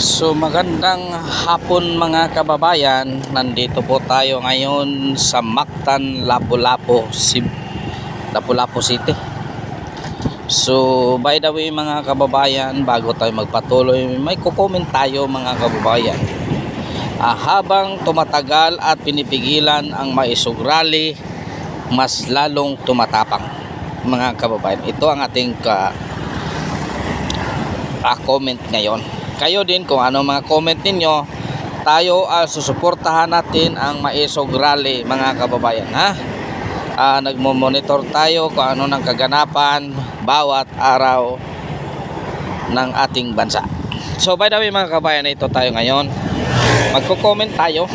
So magandang hapon mga kababayan. Nandito po tayo ngayon sa Mactan, Lapu-Lapu City. So by the way mga kababayan, bago tayo magpatuloy, may kukomment tayo mga kababayan. Habang tumatagal at pinipigilan ang maisog rally, mas lalong tumatapang mga kababayan. Ito ang ating comment ngayon. Kayo din kung ano mga comment ninyo, tayo susuportahan natin ang maisog rally mga kababayan, ha? Nagmo-monitor tayo kung ano ng kaganapan bawat araw ng ating bansa. So by the way mga kababayan, ito tayo ngayon, magko-comment tayo.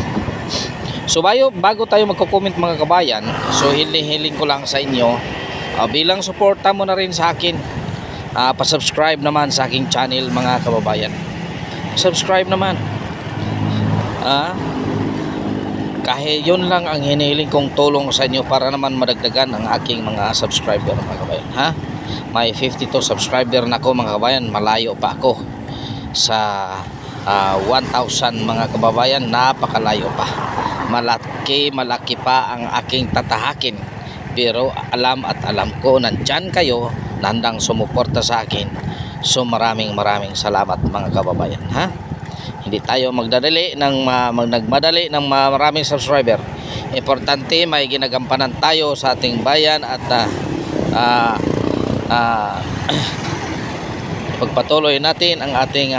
So bago tayo magko-comment mga kababayan, so hiling ko lang sa inyo, bilang suporta mo na rin sa akin, pa-subscribe naman sa aking channel mga kababayan. Subscribe naman. Kahit yun lang ang hinihiling kong tulong sa inyo para naman madagdagan ang aking mga subscriber mga kababayan, ha? May 52 subscriber na ako mga kababayan. Malayo pa ako sa 1,000 mga kababayan. Napakalayo pa. Malaki pa ang aking tatahakin. Pero alam ko nandyan kayo, handang sumuporta sa akin. So maraming salamat mga kababayan, ha? Hindi tayo nagmadali ng maraming subscriber. Importante may ginagampanan tayo sa ating bayan at pagpatuloy natin ang ating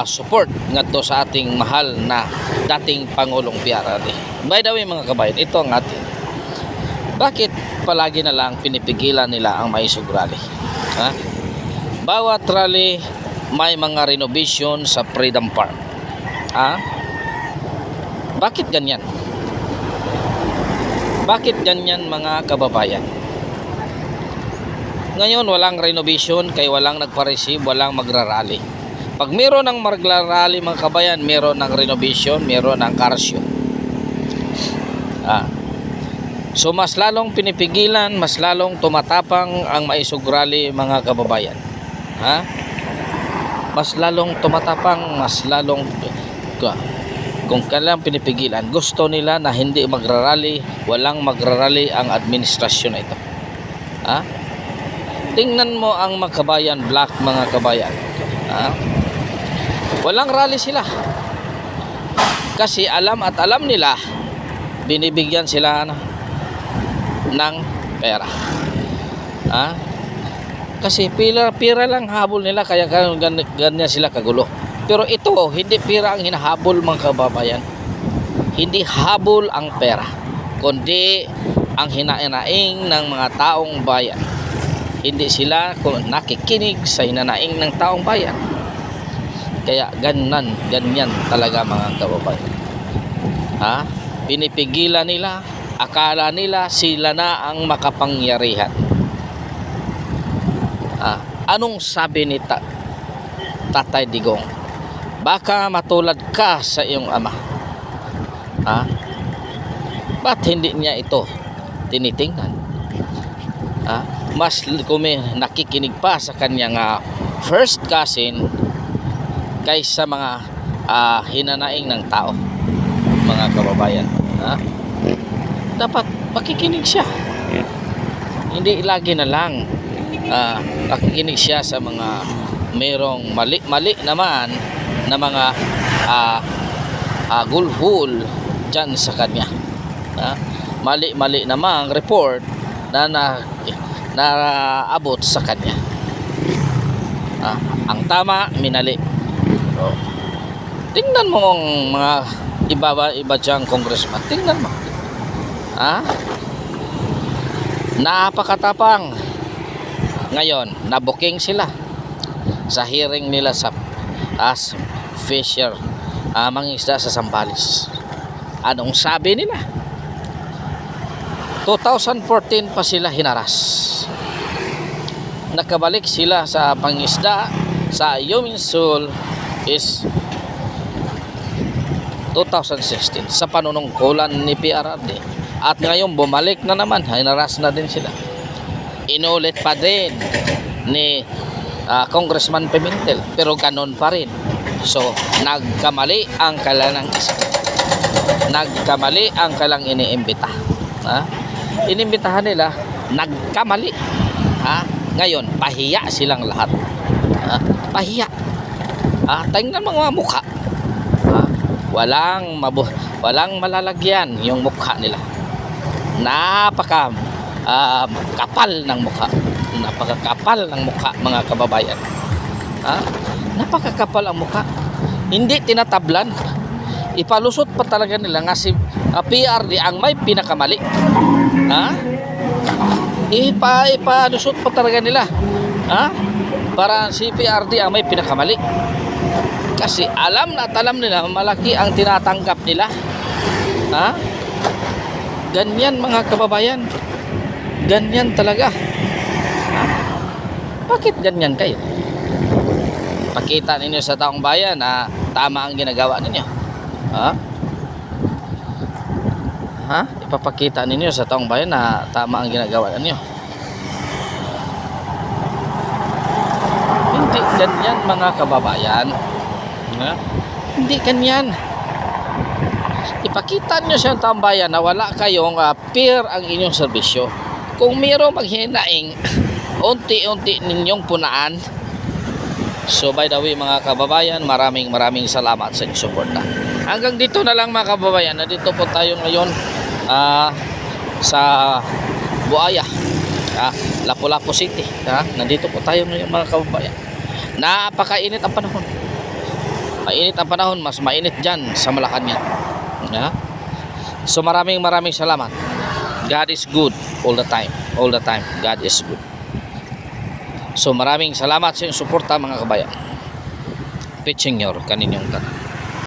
support ngadto sa ating mahal na dating Pangulong PRRD. By the way mga kababayan, ito ang ating, bakit palagi na lang pinipigilan nila ang maisog rally, ha? Bawat rally may mga renovation sa Freedom Park, ha? Bakit ganyan? Bakit ganyan mga kababayan? Ngayon walang renovation kaya walang nagpa-receive, walang magrarally. Pag meron ng magrarally mga kababayan, meron ng renovation, meron ng car show. So mas lalong pinipigilan, mas lalong tumatapang ang maisog rally mga kababayan, ha? Mas lalong tumatapang, mas lalong kung kailan pinipigilan. Gusto nila na hindi magrarally, walang magrarally ang administrasyon na ito, ha? Tingnan mo ang mga kabayan, black mga kabayan, ha? Walang rally sila kasi alam nila binibigyan sila ng pera, ha? Kasi pira lang habol nila, kaya ganyan sila kagulo. Pero ito hindi pira ang hinahabol mga kababayan. Hindi habol ang pera, kundi ang hinainaing ng mga taong bayan. Hindi sila nakikinig sa hinanaing ng taong bayan. Kaya ganyan talaga mga kababayan, ha? Pinipigilan nila, akala nila sila na ang makapangyarihan. Anong sabi ni Tatay Digong? Baka matulad ka sa iyong ama, ha? Ba't hindi niya ito tinitingnan? Mas nakikinig pa sa kanyang first cousin kaysa mga hinanaing ng tao mga kababayan, ha? Dapat makikinig siya, hindi lagi na lang nakikinig siya sa mga merong mali naman na mga gulhul dyan sa kanya, mali naman ang report na naabot sa kanya, ang tama minali. So, tingnan mo ang mga iba diyang congressman, tingnan mo, napakatapang. Ngayon nabuking sila sa hearing nila sa fisher, mangingisda sa Zambales. Anong sabi nila? 2014 pa sila hinaras, nakabalik sila sa pangisda sa Yuminsul is 2016 sa panunungkulan ni PRRD, at ngayon bumalik na naman, hinaras na din sila. Inulit pa din ni Congressman Pimentel, pero ganon pa rin, So, nagkamali ang kalanang isip. Nagkamali ang kalang iniimbita. Ha? Inimbitahan nila, nagkamali. Ha? Ngayon, pahiya silang lahat. Ha? Pahiya. Ha? Tingnan mga mukha. Ha? Walang malalagyan yung mukha nila. Napaka kapal ng mukha. Napakakapal ng mukha, mga kababayan. Ha? Napakakapal ang mukha. Hindi tinatablan. Ipalusot pa talaga nila nga si PRD ang may pinakamali. Ha? Ipalusot pa talaga nila. Ha? Para si PRD ang may pinakamali. Kasi alam na at alam nila malaki ang tinatanggap nila. Ha? Ganyan, mga kababayan. Ganyan talaga. Ha? Bakit ganyan kayo? Pakita ninyo sa taong bayan na tama ang ginagawa ninyo. Ha? Ha? Ipapakita ninyo sa taong bayan na tama ang ginagawa ninyo. Hindi ganyan, mga kababayan. Ha? Hindi ganyan. Ipakita nyo sa taong bayan na wala kayong fair ang inyong serbisyo. Kung mayroong maghinaing, unti-unti ninyong punaan. So by the way, mga kababayan, maraming salamat sa inyong suporta. Hanggang dito na lang, mga kababayan. Nandito po tayo ngayon sa Buaya, Lapu-Lapu City. Nandito po tayo ngayon, mga kababayan. Napakainit ang panahon. Mainit ang panahon, mas mainit dyan sa Malacanang. So maraming salamat. God is good all the time. All the time, God is good. So maraming salamat sa inyong suporta, mga kabayan. Pitching your kaninyong